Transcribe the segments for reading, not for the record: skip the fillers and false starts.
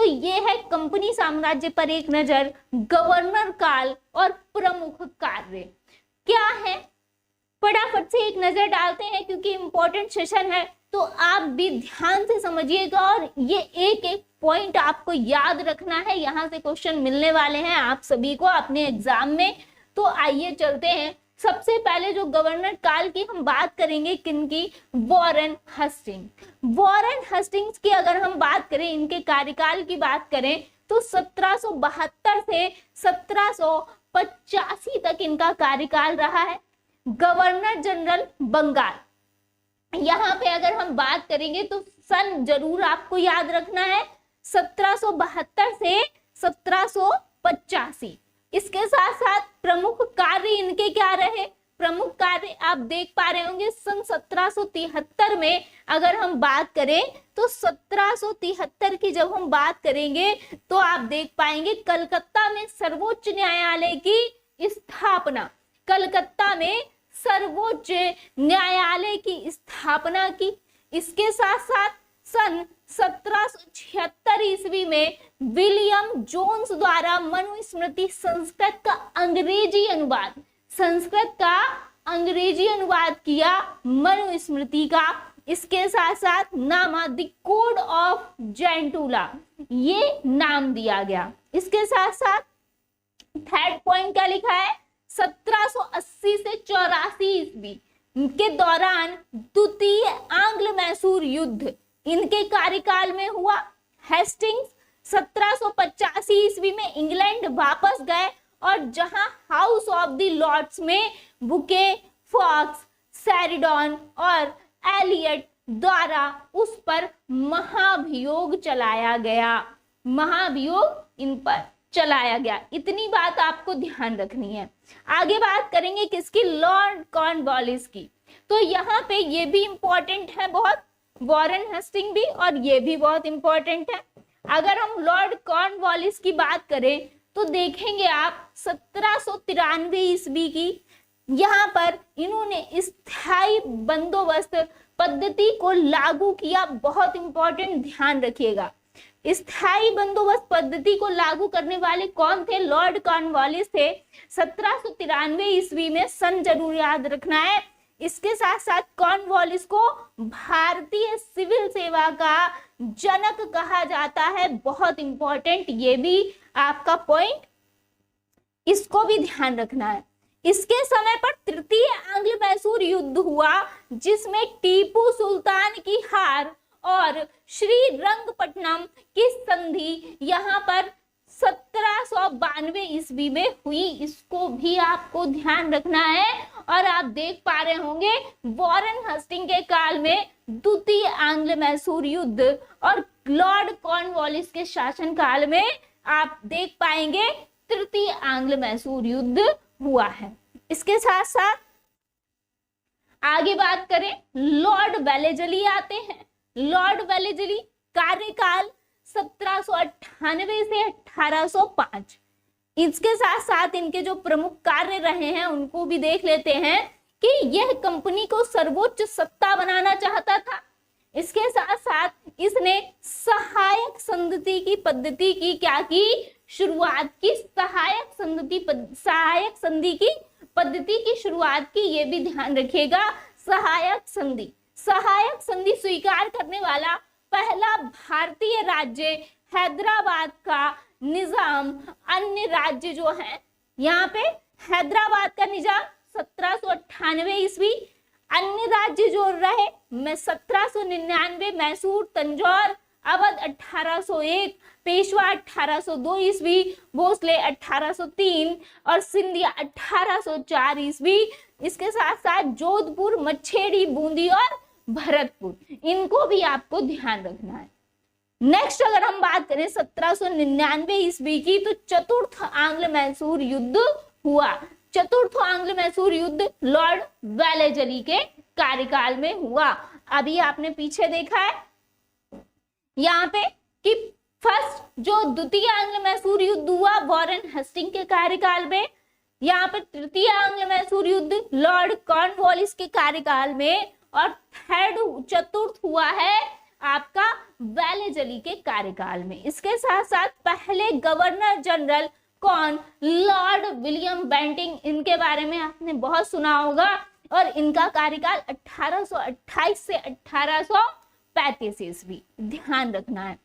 तो ये है कंपनी साम्राज्य पर एक नजर, गवर्नर काल और प्रमुख कार्य क्या है। फटाफट से एक नजर डालते हैं क्योंकि इंपॉर्टेंट सेशन है, तो आप भी ध्यान से समझिएगा और ये एक एक पॉइंट आपको याद रखना है। यहाँ से क्वेश्चन मिलने वाले हैं आप सभी को अपने एग्जाम में। तो आइए चलते हैं। सबसे पहले जो गवर्नर काल की हम बात करेंगे, किनकी, वॉरेन हस्टिंग। वॉरेन हस्टिंग्स की अगर हम बात करें, इनके कार्यकाल की बात करें तो 1772 से 1785 तक इनका कार्यकाल रहा है। गवर्नर जनरल बंगाल, यहाँ पे अगर हम बात करेंगे तो सन जरूर आपको याद रखना है, 1772 से 1785। इसके साथ साथ प्रमुख कार्य इनके क्या रहे, प्रमुख कार्य आप देख पा रहे होंगे सन 1773 में अगर हम बात करें तो 1773 की जब हम बात करेंगे तो आप देख पाएंगे कलकत्ता में सर्वोच्च न्यायालय की स्थापना, कलकत्ता में सर्वोच्च न्यायालय की स्थापना की। इसके साथ साथ सन 1776 ईस्वी में विलियम जोन्स द्वारा मनुस्मृति संस्कृत का अंग्रेजी अनुवाद, संस्कृत का अंग्रेजी अनुवाद किया मनुस्मृति का। इसके साथ साथ नामा द कोड ऑफ जेंटुला, ये नाम दिया गया। इसके साथ साथ थर्ड पॉइंट क्या लिखा है, 1780 से 84 ईस्वी के दौरान द्वितीय आंग्ल मैसूर युद्ध इनके कार्यकाल में हुआ। हेस्टिंग्स 1785 ईस्वी में इंग्लैंड वापस गए और जहां हाउस ऑफ द लॉर्ड्स में बुके, फॉक्स, शेरिडन और एलियट द्वारा उस पर महाभियोग चलाया गया, महाभियोग इन पर चलाया गया। इतनी बात आपको ध्यान रखनी है। आगे बात करेंगे किसकी, लॉर्ड कॉर्नवालिस की। तो यहाँ पे ये भी इंपॉर्टेंट है बहुत, वॉरेन हस्टिंग भी, और ये भी बहुत इंपॉर्टेंट है। अगर हम लॉर्ड कॉर्नवालिस की बात करें तो देखेंगे आप 1793 ईस्वी की, यहाँ पर इन्होंने स्थायी बंदोबस्त पद्धति को लागू किया। बहुत इंपॉर्टेंट, ध्यान रखिएगा। स्थायी बंदोबस्त पद्धति को लागू करने वाले कौन थे, लॉर्ड कॉर्नवालिस थे। 1793 ईस्वी में सन जरूर याद रखना है। इसके साथ साथ कॉर्नवालिस को भारतीय सिविल सेवा का जनक कहा जाता है। बहुत इंपॉर्टेंट, ये भी आपका पॉइंट, इसको भी ध्यान रखना है। इसके समय पर तृतीय आंग्ल मैसूर युद्ध हुआ जिसमें टीपू सुल्तान की हार और श्रीरंगपट्टनम की संधि यहाँ पर 1792 ईस्वी में हुई। इसको भी आपको ध्यान रखना है। और आप देख पा रहे होंगे वॉरेन हस्टिंग के काल में द्वितीय आंग्ल मैसूर युद्ध और लॉर्ड कॉर्नवालिस के शासन काल में आप देख पाएंगे तृतीय आंग्ल मैसूर युद्ध हुआ है। इसके साथ साथ आगे बात करें, लॉर्ड वेलेजली आते हैं। लॉर्ड वेलेजली कार्यकाल 1798 से 1805। इसके साथ साथ इनके जो प्रमुख कार्य रहे हैं उनको भी देख लेते हैं कि यह कंपनी को सर्वोच्च सत्ता बनाना चाहता था। इसके साथ साथ इसने सहायक संधि की पद्धति की क्या की, शुरुआत की। सहायक संधि की पद्धति की शुरुआत की, ये भी ध्यान रखिएगा। सहायक संधि स्वीकार करने वाला पहला भारतीय राज्य हैदराबाद का निजाम। अन्य राज्य जो है यहाँ पे हैदराबाद का निजाम 1798 ईस्वी, अन्य राज्य जो रहे 1799 मैसूर, तंजौर, अवध 1801, पेशवा 1802 ईस्वी, भोसले 1803 और सिंधिया 1804 ईस्वी। इसके साथ साथ जोधपुर, मच्छेड़ी, बूंदी और भरतपुर, इनको भी आपको ध्यान रखना है। नेक्स्ट अगर हम बात करें 1799 ईस्वी की, तो चतुर्थ आंग्ल मैसूर युद्ध हुआ। चतुर्थ आंग्ल मैसूर युद्ध लॉर्ड वेलेजली के कार्यकाल में हुआ। अभी आपने पीछे देखा है यहाँ पे कि फर्स्ट जो द्वितीय आंग्ल मैसूर युद्ध हुआ वॉरेन हस्टिंग के कार्यकाल में, यहाँ पे तृतीय आंग्ल मैसूर युद्ध लॉर्ड कॉर्नवालिस के कार्यकाल में, और थर्ड चतुर्थ हुआ है आपका वेलेजली के कार्यकाल में। इसके साथ साथ पहले गवर्नर जनरल कौन? Lord William Bentinck. इनके बारे में आपने बहुत सुना होगा और इनका कार्यकाल 1828 से 1835 ईस्वी, ध्यान रखना है।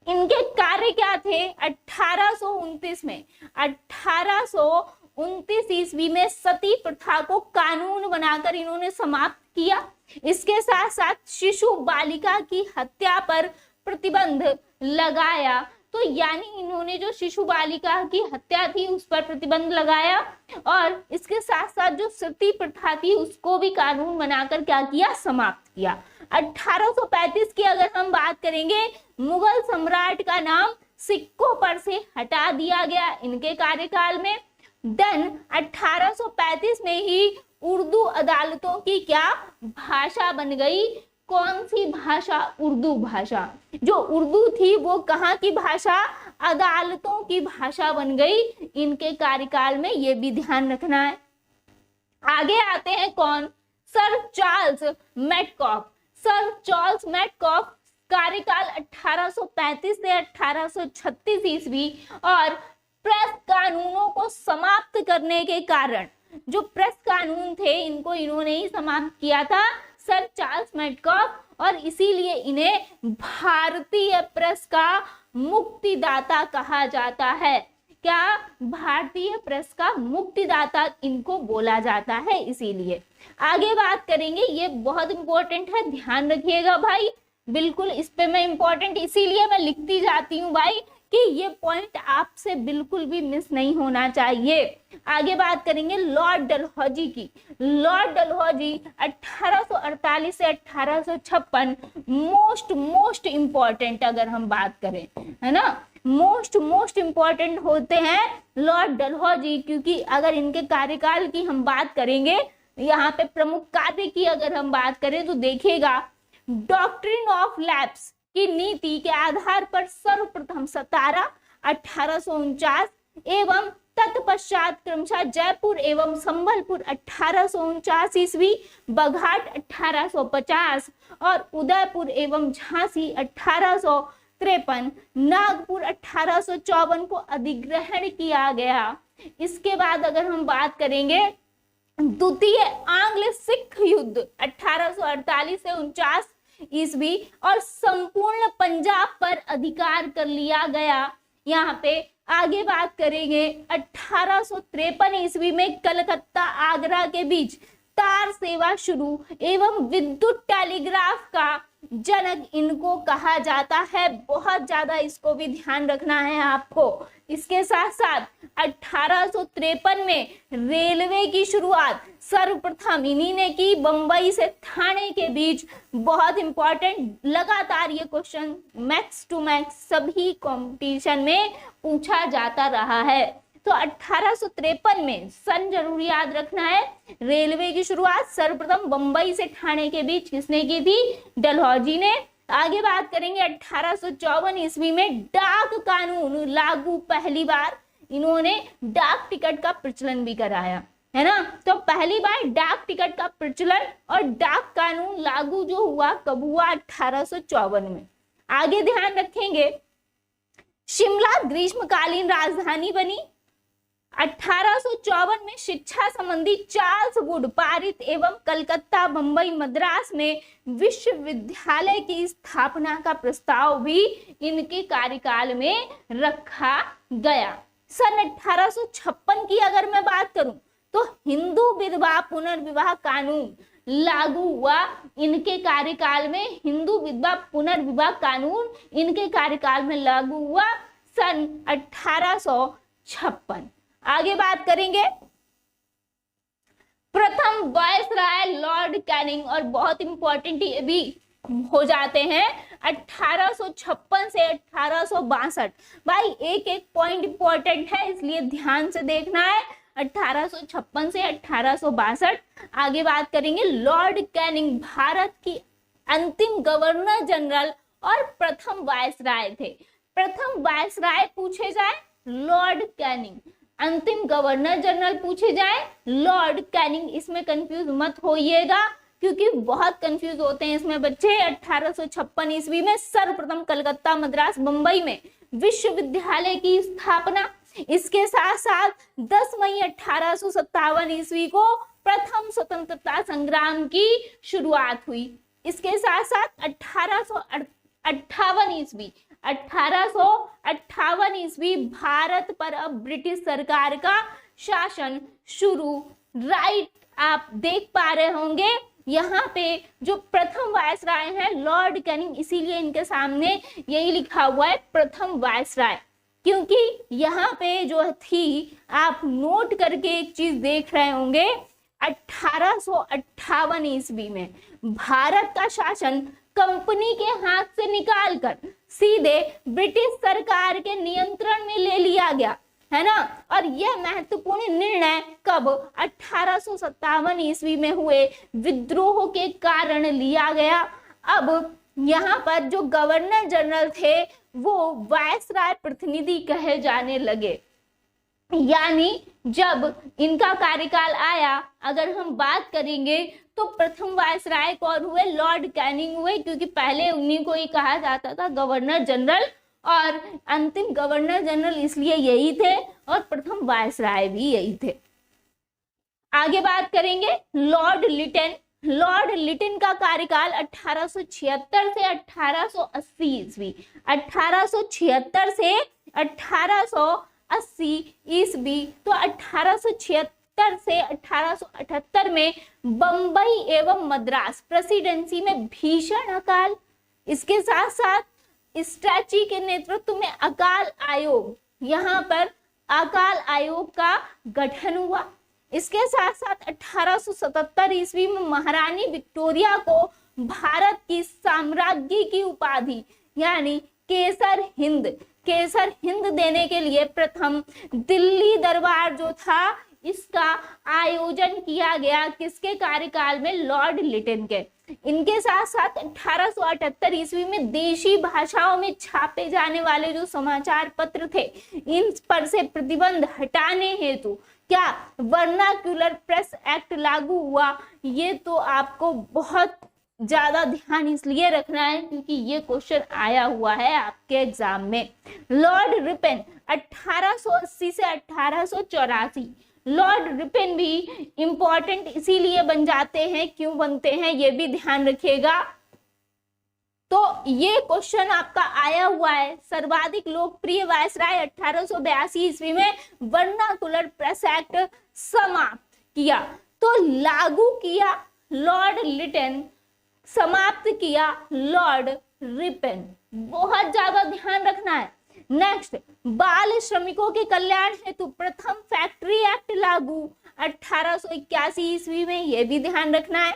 इनके कार्य क्या थे? 1829 में 1829 ईस्वी में सती प्रथा को कानून बनाकर इन्होंने समाप्त किया। इसके साथ साथ शिशु बालिका की हत्या पर प्रतिबंध लगाया। तो यानी इन्होंने जो शिशु बालिका की हत्या थी उस पर प्रतिबंध लगाया और इसके साथ साथ जो सती प्रथा थी उसको भी कानून बनाकर क्या किया? समाप्त किया। 1835 की अगर हम बात करेंगे, मुगल सम्राट का नाम सिक्कों पर से हटा दिया गया इनके कार्यकाल में। देन 1835 में ही उर्दू अदालतों की क्या भाषा बन गई? कौन सी भाषा? उर्दू भाषा। जो उर्दू थी वो कहाँ की भाषा? अदालतों की भाषा बन गई इनके कार्यकाल में, ये भी ध्यान रखना है। आगे आते हैं कौन? Sir Charles Metcalfe. Sir Charles Metcalfe कार्यकाल 1835 से 1836 ईस्वी और प्रेस कानूनों को समाप्त करने के कारण, जो प्रेस कानून थे इनको इन्होंने ही समाप्त किया था, सर चार्ल्स मेटकॉफ, और इसीलिए इन्हें भारतीय प्रेस का मुक्तिदाता कहा जाता है। क्या? भारतीय प्रेस का मुक्तिदाता इनको बोला जाता है। इसीलिए आगे बात करेंगे, ये बहुत इंपॉर्टेंट है, ध्यान रखिएगा भाई, बिल्कुल इस पे मैं इंपॉर्टेंट इसीलिए मैं लिखती जाती हूँ भाई कि ये पॉइंट आपसे बिल्कुल भी मिस नहीं होना चाहिए। आगे बात करेंगे लॉर्ड डलहौजी की। लॉर्ड डलहौजी 1848 से 1856 मोस्ट इंपॉर्टेंट अगर हम बात करें, है ना, मोस्ट इंपॉर्टेंट होते हैं लॉर्ड डलहौजी, क्योंकि अगर इनके कार्यकाल की हम बात करेंगे, यहाँ पे प्रमुख कार्य की अगर हम बात करें तो देखिएगा, डॉक्ट्रिन ऑफ लैप्स की नीति के आधार पर सर्वप्रथम सतारा 1849 एवं तत्पश्चात क्रमशः जयपुर एवं संबलपुर 1849 ईस्वी, बघाट 1850 और उदयपुर एवं झांसी 1853, नागपुर 1854 को अधिग्रहण किया गया। इसके बाद अगर हम बात करेंगे द्वितीय आंग्ल सिख युद्ध 1848 से 49 ईस्वी और संपूर्ण पंजाब पर अधिकार कर लिया गया। यहाँ पे आगे बात करेंगे 1853 ईस्वी में कलकत्ता आगरा के बीच तार सेवा शुरू एवं विद्युत टेलीग्राफ का जनक इनको कहा जाता है। बहुत ज्यादा इसको भी ध्यान रखना है आपको। इसके साथ साथ 1853 में रेलवे की शुरुआत सर्वप्रथम इन्हीं ने की, बंबई से ठाणे के बीच। बहुत इंपॉर्टेंट, लगातार ये क्वेश्चन मैक्स टू मैक्स सभी कंपटीशन में पूछा जाता रहा है। तो 1853 में सन जरूर याद रखना है। रेलवे की शुरुआत सर्वप्रथम बंबई से ठाणे के बीच किसने की थी? डलहौजी ने। आगे बात करेंगे 1854 ईस्वी में डाक कानून लागू, पहली बार इन्होंने डाक टिकट का प्रचलन भी कराया, है ना। तो पहली बार डाक टिकट का प्रचलन और डाक कानून लागू जो हुआ कब हुआ? 1854 में। आगे ध्यान रखेंगे, शिमला ग्रीष्मकालीन राजधानी बनी। 1854 में शिक्षा संबंधी चार्ल्स वुड पारित एवं कलकत्ता, बंबई, मद्रास में विश्वविद्यालय की स्थापना का प्रस्ताव भी इनके कार्यकाल में रखा गया। सन 1856 की अगर मैं बात करूं तो हिंदू विधवा पुनर्विवाह कानून लागू हुआ इनके कार्यकाल में। हिंदू विधवा पुनर्विवाह कानून इनके कार्यकाल में लागू हुआ सन 1856। आगे बात करेंगे प्रथम वायसराय लॉर्ड कैनिंग, और बहुत इंपॉर्टेंट ये भी हो जाते हैं 1856 से 1862। भाई एक एक पॉइंट इंपॉर्टेंट है इसलिए ध्यान से देखना है। 1856 से 1862। आगे बात करेंगे लॉर्ड कैनिंग भारत की अंतिम गवर्नर जनरल और प्रथम वायसराय थे। प्रथम वायसराय पूछे जाए लॉर्ड कैनिंग, अंतिम गवर्नर जनरल पूछे जाए लॉर्ड कैनिंग, इसमें कंफ्यूज मत होइएगा। क्योंकि बहुत कंफ्यूज होते हैं इसमें बच्चे। 1856 ईस्वी में सर्वप्रथम कलकत्ता, मद्रास, बंबई में विश्वविद्यालय की स्थापना। इसके साथ साथ 10 मई 1857 ईस्वी को प्रथम स्वतंत्रता संग्राम की शुरुआत हुई। इसके साथ साथ 1858 ईस्वी भारत पर अब ब्रिटिश सरकार का शासन शुरू। राइट, आप देख पा रहे होंगे यहाँ पे जो प्रथम वायसराय है लॉर्ड कैनिंग, इसीलिए इनके सामने यही लिखा हुआ है प्रथम वायसराय, क्योंकि यहाँ पे जो थी आप नोट करके एक चीज देख रहे होंगे। 1858 ईस्वी में भारत का शासन कंपनी के हाथ से निकालकर सीधे ब्रिटिश सरकार के नियंत्रण में ले लिया गया, है ना। और यह महत्वपूर्ण निर्णय कब 1857 ईस्वी में हुए विद्रोह के कारण लिया गया। अब यहाँ पर जो गवर्नर जनरल थे वो वायसराय प्रतिनिधि कहे जाने लगे, यानी जब इनका कार्यकाल आया, अगर हम बात करेंगे तो प्रथम वायसराय कौन हुए, लॉर्ड कैनिंग हुए, क्योंकि पहले उन्हीं को ही कहा जाता था गवर्नर जनरल, और अंतिम गवर्नर जनरल इसलिए यही थे, और प्रथम वायसराय भी यही थे। आगे बात करेंगे लॉर्ड लिटन। लॉर्ड लिटन का कार्यकाल 1876 से 1880 ईस्वी, 1876 से 1880 ईस्वी। तो 1876 से 1878 में बंबई एवं मद्रास प्रेसिडेंसी में भीषण अकाल। इसके साथ साथ स्ट्रैची के नेतृत्व में अकाल आयोग, यहाँ पर अकाल आयोग का गठन हुआ। इसके साथ साथ 1877 ईस्वी में महारानी विक्टोरिया को भारत की साम्राज्ञी की उपाधि यानी केसर हिंद देने के लिए प्रथम दिल्ली दरबार जो था इसका आयोजन किया गया। किसके कार्यकाल में, लॉर्ड लिटन के। इनके साथ साथ 1878 ईस्वी में देशी भाषाओं में छापे जाने वाले जो समाचार पत्र थे इन पर से प्रतिबंध हटाने हेतु क्या वर्नाक्यूलर प्रेस एक्ट लागू हुआ। ये तो आपको बहुत ज्यादा ध्यान इसलिए रखना है क्योंकि ये क्वेश्चन आया हुआ है आपके एग्जाम में। लॉर्ड रिपन 1880 से 1884। लॉर्ड रिपन भी इंपॉर्टेंट इसीलिए बन जाते हैं, क्यों बनते हैं ये भी ध्यान रखिएगा। तो ये क्वेश्चन आपका आया हुआ है। सर्वाधिक लोकप्रिय वायसराय 1882 ईस्वी में वर्नाकुलर प्रेस एक्ट समाप्त किया, तो लागू किया लॉर्ड लिटन, समाप्त किया लॉर्ड रिपन। बहुत ज्यादा ध्यान रखना है। नेक्स्ट, बाल श्रमिकों के कल्याण हेतु प्रथम फैक्ट्री एक्ट लागू 1881 ईस्वी में, यह भी ध्यान रखना है।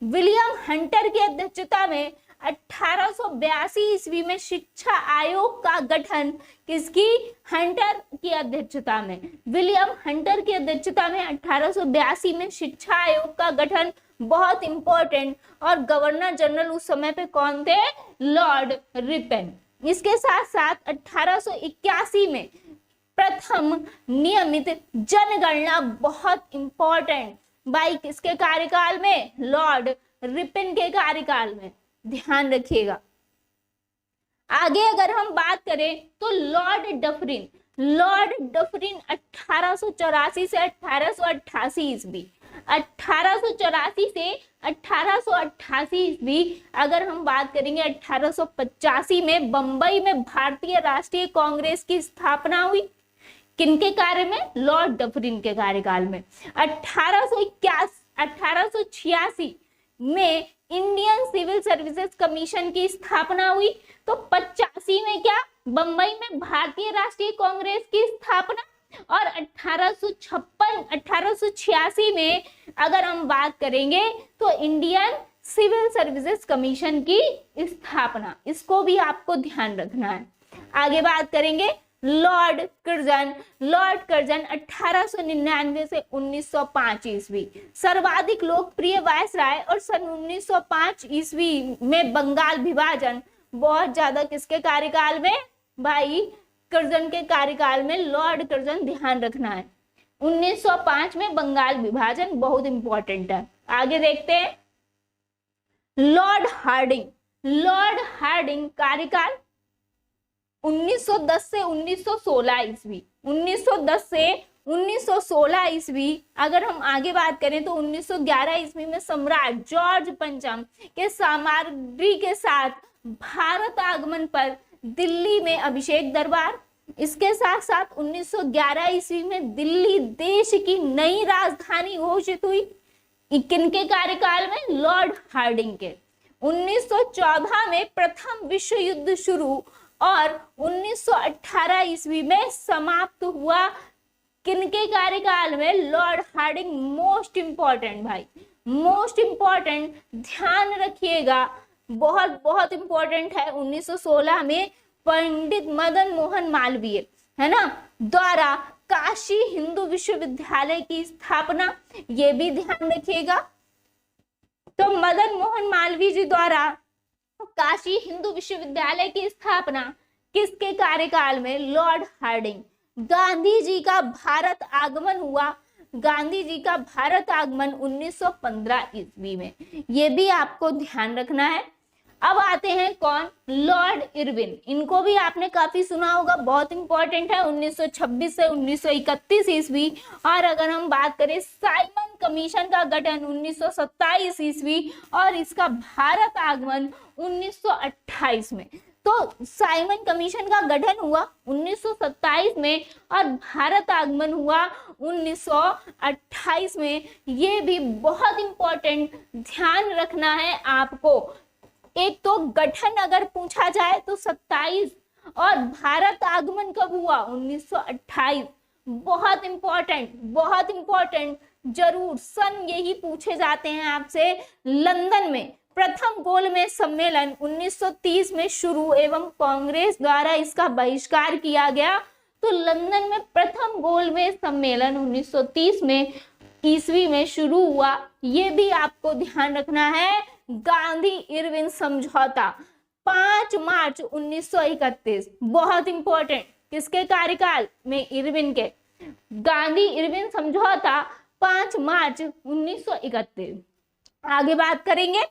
विलियम हंटर की अध्यक्षता में 1882 ईस्वी में शिक्षा आयोग का गठन। किसकी, हंटर की अध्यक्षता में, विलियम हंटर की अध्यक्षता में 1882 में शिक्षा आयोग का गठन, बहुत इंपॉर्टेंट। और गवर्नर जनरल उस समय पे कौन थे, लॉर्ड रिपन। इसके साथ साथ 1881 में प्रथम नियमित जनगणना, बहुत इंपॉर्टेंट बाई किसके कार्यकाल में, लॉर्ड रिपन के कार्यकाल में, ध्यान रखिएगा। आगे अगर हम बात करें तो लॉर्ड डफरिन 1884 से 1888 ईस्वी, 1884 से 1888 ईस्वी। अगर हम बात करेंगे 1885 में बंबई में भारतीय राष्ट्रीय कांग्रेस की स्थापना हुई। किनके कार्य में, लॉर्ड डफरिन के कार्यकाल में। 1886 में इंडियन सिविल सर्विसेज कमीशन की स्थापना हुई। तो 85 में क्या, बंबई में भारतीय राष्ट्रीय कांग्रेस की स्थापना। और 1886 में अगर हम बात करेंगे तो इंडियन सिविल सर्विसेज कमीशन की स्थापना, इसको भी आपको ध्यान रखना है। आगे बात करेंगे लॉर्ड कर्जन 1899 से 1905 ईस्वी, सर्वाधिक लोकप्रिय वायसराय। और सन 1905 ईस्वी में बंगाल विभाजन, बहुत ज्यादा किसके कार्यकाल में, भाई कर्जन के कार्यकाल में, लॉर्ड कर्जन, ध्यान रखना है। 1905 में बंगाल विभाजन बहुत इंपॉर्टेंट है। आगे देखते हैं लॉर्ड हार्डिंग कार्यकाल 1910 से 1916 ईस्वी, 1910 से 1916 ईस्वी। अगर हम आगे बात करें तो 1911 ईस्वी में सम्राट जॉर्ज पंचम के सामग्री के साथ भारत आगमन पर दिल्ली में अभिषेक दरबार। इसके साथ साथ 1911 ईस्वी में दिल्ली देश की नई राजधानी घोषित हुई। किनके कार्यकाल में? लॉर्ड हार्डिंग के। 1914 में प्रथम विश्व युद्ध शुरू और 1918 ईस्वी में समाप्त हुआ। किनके कार्यकाल में? Lord Hardinge. मोस्ट इंपॉर्टेंट भाई, मोस्ट इंपॉर्टेंट, ध्यान रखिएगा, बहुत बहुत इंपॉर्टेंट है। 1916 में पंडित मदन मोहन मालवीय, है ना, द्वारा काशी हिंदू विश्वविद्यालय की स्थापना, ये भी ध्यान रखिएगा। तो मदन मोहन मालवीय जी द्वारा काशी हिंदू विश्वविद्यालय की स्थापना किसके कार्यकाल में? Lord Hardinge. गांधी जी का भारत आगमन हुआ, गांधी जी का भारत आगमन 1915 ईस्वी में, ये भी आपको ध्यान रखना है। अब आते हैं कौन? Lord Irwin. इनको भी आपने काफी सुना होगा, बहुत इंपॉर्टेंट है। 1926 से 1931 ईस्वी। और अगर हम बात करें साइमन कमीशन का गठन 1927 ईस्वी और इसका भारत आगमन 1928 में। तो साइमन कमीशन का गठन हुआ 1927 में और भारत आगमन हुआ 1928 में। ये भी बहुत इंपॉर्टेंट, ध्यान रखना है आपको। एक तो गठन अगर पूछा जाए तो 27 और भारत आगमन कब हुआ? 1928। बहुत इंपॉर्टेंट, बहुत इंपॉर्टेंट, जरूर सन यही पूछे जाते हैं आपसे। लंदन में प्रथम गोलमेज सम्मेलन 1930 में शुरू एवं कांग्रेस द्वारा इसका बहिष्कार किया गया। तो लंदन में प्रथम गोलमेज सम्मेलन 1930 में ईस्वी में शुरू हुआ, ये भी आपको ध्यान रखना है। गांधी इरविन समझौता 5 मार्च 1931, बहुत इंपॉर्टेंट, किसके कार्यकाल में? इरविन के। गांधी इरविन समझौता 5 मार्च 1931। आगे बात करेंगे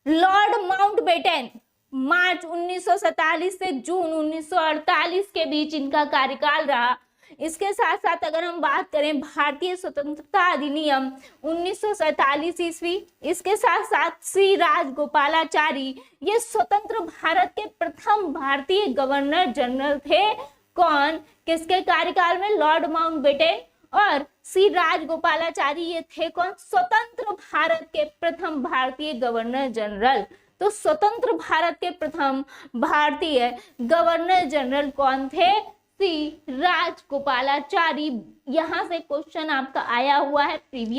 लॉर्ड माउंटबेटन, मार्च 1947 से जून 1948 के बीच इनका कार्यकाल रहा। इसके साथ साथ अगर हम बात करें भारतीय स्वतंत्रता अधिनियम 1947 ईस्वी, इसके साथ साथ श्री राजगोपालाचारी, ये स्वतंत्र भारत के प्रथम भारतीय गवर्नर जनरल थे। कौन? किसके कार्यकाल में? लॉर्ड माउंटबेटन और श्री राजगोपालाचारी, ये थे कौन? स्वतंत्र भारत के प्रथम भारतीय गवर्नर जनरल। तो स्वतंत्र भारत के प्रथम भारतीय गवर्नर जनरल कौन थे? श्री राजगोपालाचारी। यहां से क्वेश्चन आपका आया हुआ है प्रीवियस